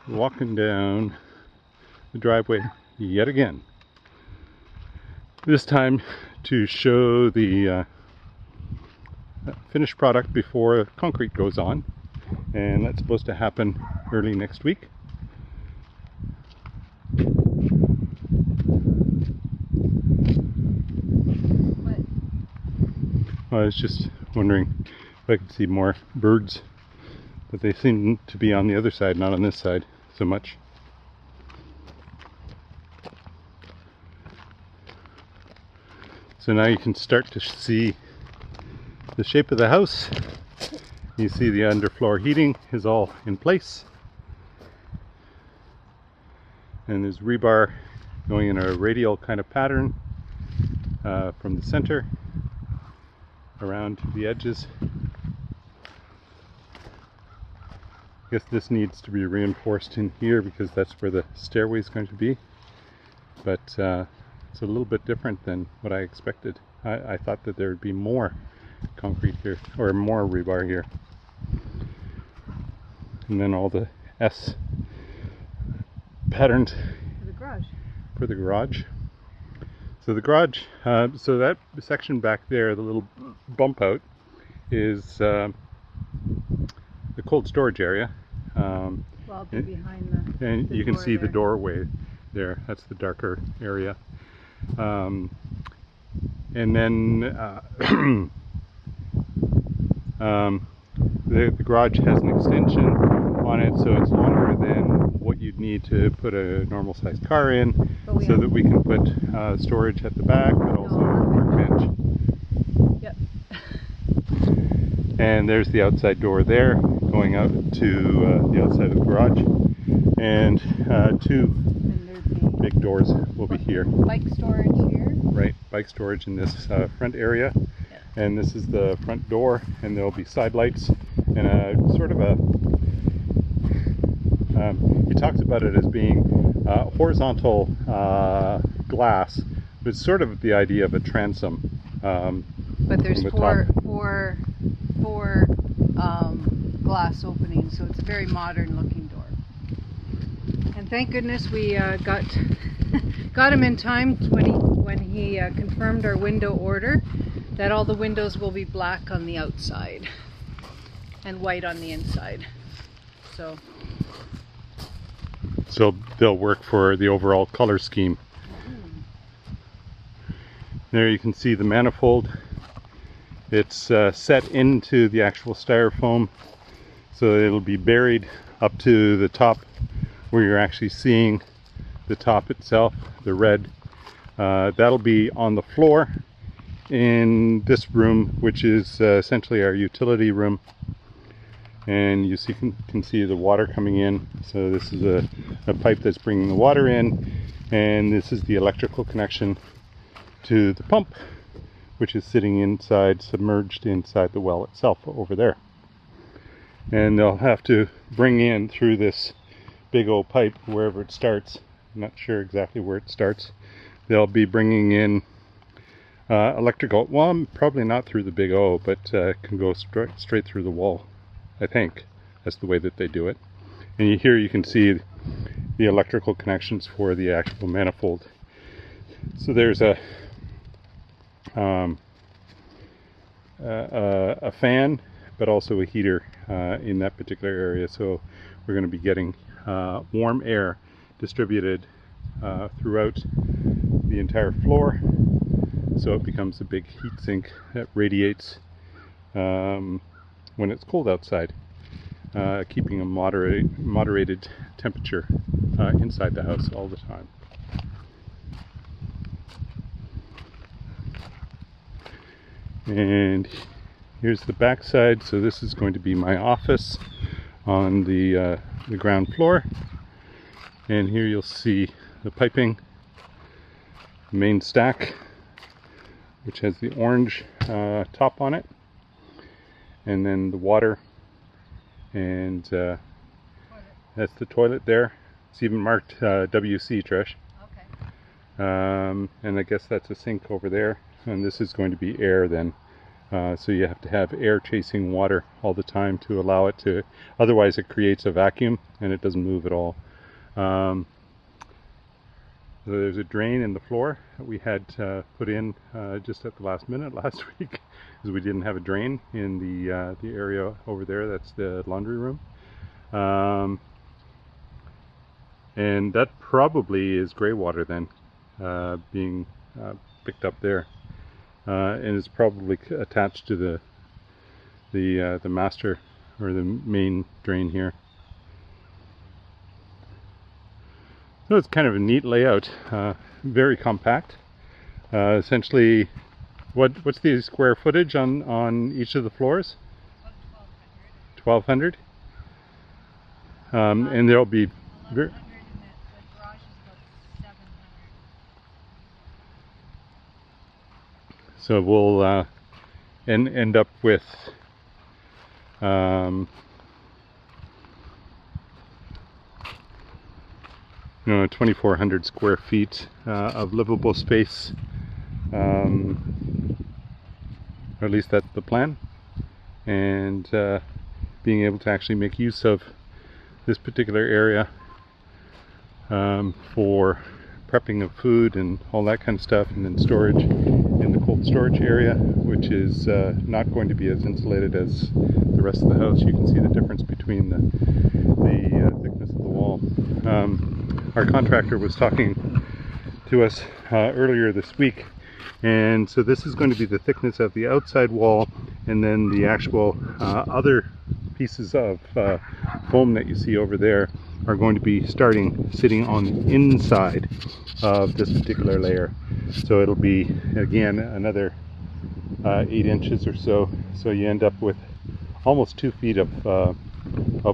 walking down the driveway yet again. This time to show the finished product before concrete goes on, and that's supposed to happen early next week. I was just wondering if I could see more birds, but they seem to be on the other side, not on this side so much. So now you can start to see the shape of the house. You see the underfloor heating is all in place, and there's rebar going in a radial kind of pattern from the center around to the edges. I guess this needs to be reinforced in here because that's where the stairway is going to be, but it's a little bit different than what I expected. I thought that there would be more concrete here, or more rebar here, and then all the S patterns for the garage. So the garage, so that section back there, the little bump out, is the cold storage area. Well, behind the and you can see there. the doorway there. That's the darker area. And then the garage has an extension on it, so it's longer than what you'd need to put a normal sized car in, so that we can put storage at the back, but also a workbench. Yep. And there's the outside door there, going out to the outside of the garage, and two big doors will be here. Bike storage here. Right, bike storage in this front area. Yeah. And this is the front door, and there'll be side lights and a sort of a he talks about it as being horizontal glass, but it's sort of the idea of a transom. But there's four glass openings, so it's a very modern looking door. And thank goodness we got him in time when he confirmed our window order, that all the windows will be black on the outside and white on the inside. So they'll work for the overall color scheme. There you can see the manifold. It's set into the actual styrofoam, so it'll be buried up to the top where you're actually seeing the top itself, the red. That'll be on the floor in this room, which is essentially our utility room. And you can see the water coming in. So this is a pipe that's bringing the water in, and this is the electrical connection to the pump, which is sitting inside, submerged inside the well itself over there. And they'll have to bring in through this big old pipe wherever it starts. I'm not sure exactly where it starts. They'll be bringing in electrical, well, probably not through the big O, but can go straight through the wall. I think that's the way that they do it. And here you can see the electrical connections for the actual manifold. So there's a fan, but also a heater in that particular area. So we're going to be getting warm air distributed throughout the entire floor. So it becomes a big heat sink that radiates when it's cold outside, keeping a moderated temperature inside the house all the time. And here's the back side. So this is going to be my office on the ground floor. And here you'll see the piping, main stack, which has the orange top on it, and then the water, and that's the toilet there. It's even marked WC, Trish. Okay. And I guess that's a sink over there, and this is going to be air then So you have to have air chasing water all the time to allow it to, otherwise it creates a vacuum and it doesn't move at all. So there's a drain in the floor that we had put in just at the last minute last week, because we didn't have a drain in the area over there. That's the laundry room. And that probably is grey water then, being picked up there, and it's probably attached to the master or the main drain here. So it's kind of a neat layout, very compact. Essentially, what's the square footage on each of the floors? 1,200. And there'll be. So we'll end up with 2,400 square feet of livable space, or at least that's the plan, and being able to actually make use of this particular area for prepping of food and all that kind of stuff, and then storage in the cold storage area, which is not going to be as insulated as the rest of the house. You can see the difference between the thickness of the wall. Our contractor was talking to us earlier this week, and so this is going to be the thickness of the outside wall, and then the actual other pieces of foam that you see over there are going to be sitting on the inside of this particular layer. So it'll be, again, another 8 inches or so. So you end up with almost 2 feet of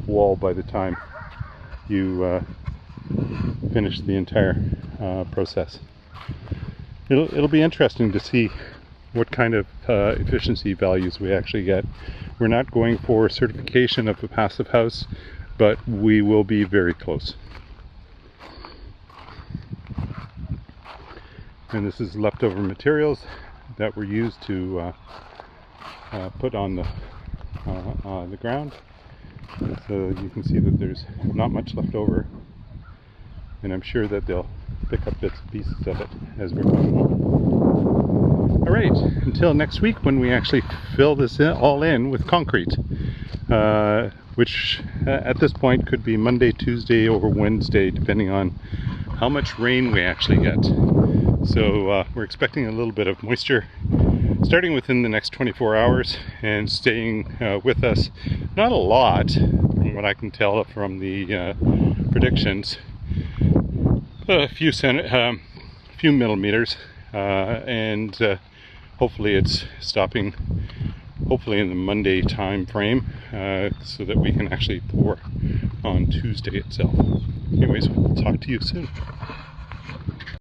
wall by the time you finish the entire process. It'll be interesting to see what kind of efficiency values we actually get. We're not going for certification of a passive house, but we will be very close. And this is leftover materials that were used to put on the ground. So you can see that there's not much left over, and I'm sure that they'll pick up bits and pieces of it as we're going along. All right, until next week when we actually fill this all in with concrete, which at this point could be Monday, Tuesday, or Wednesday, depending on how much rain we actually get. So we're expecting a little bit of moisture starting within the next 24 hours and staying with us. Not a lot, from what I can tell from the predictions. A few millimeters, and hopefully it's stopping hopefully in the Monday time frame, so that we can actually pour on Tuesday itself. Anyways, we'll talk to you soon.